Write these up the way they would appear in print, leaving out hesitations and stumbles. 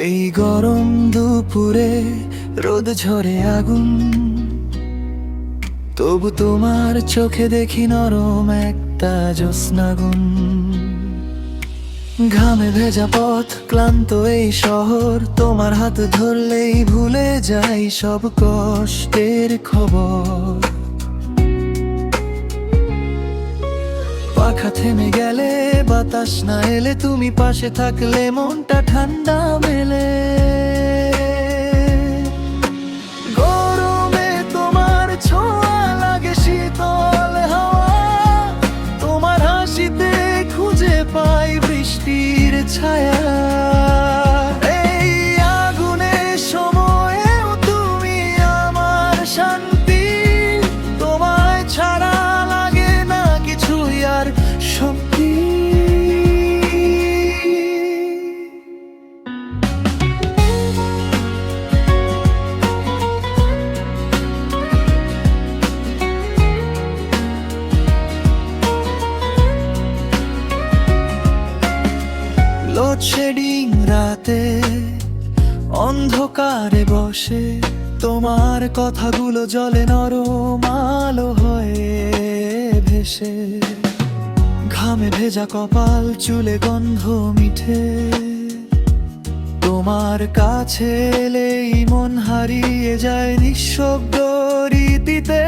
এই গরম দুপুরে রোদ ঝরে আগুন, তবু তোমার চোখে দেখি নরম একটা জ্যোৎস্নাগুন। ঘামে ভেজা পথ, ক্লান্ত এই শহর, তোমার হাত ধরলেই ভুলে যাই সব কষ্টের খবর। পাখা থেমে গেলে, বাতাস না এলে, তুমি পাশে থাকলে মনটা ঠান্ডা মেলে। গরমে তোমার ছোঁয়া লাগে শীতল হাওয়া, তোমার হাসিতে খুঁজে পাই বৃষ্টির ছায়া। এই আগুনের সময়েও তুমি আমার শান্তি, তোমায় ছাড়া লাগে না কিছুই আর শক্তি। লোডশেডিং রাতে অন্ধকারে বসে, তোমার কথাগুলো জলে নরম আলো হয়ে ভেসে। ঘামে ভেজা কপাল, চুলে গন্ধ মিঠে, তোমার কাছে এলেই মন হারিয়ে যায় নিঃশব্দ রীতিতে।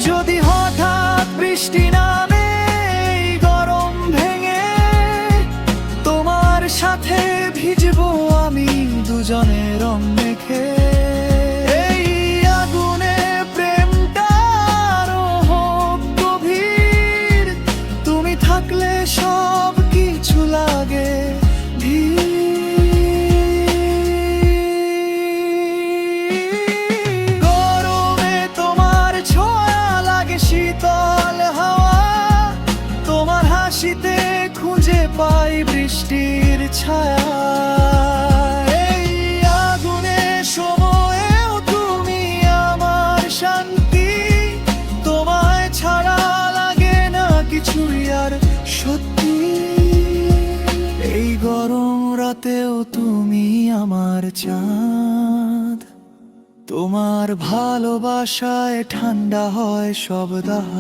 যদি হঠাৎ বৃষ্টি নামে এই গরম ভেঙে, তোমার সাথে ভিজবো আমি দুজনে রং মেখে। এই আগুনে প্রেমটা আরো হোক গভীর, তুমি থাকলে সব কিছু লাগে গরমে তোমার ছোঁয়া লাগে শীতল হাওয়া, তোমার হাসিতে খুঁজে পাই বৃষ্টির ছায়া। এই আগুনের সময়েও তুমি আমার শান্তি, তোমায় ছাড়া লাগে না কিছুই আর সত্যি। এই গরম রাতেও তুমি আমার চাঁদ, তোমার ভালোবাসায় ঠান্ডা হয় সব দাহ।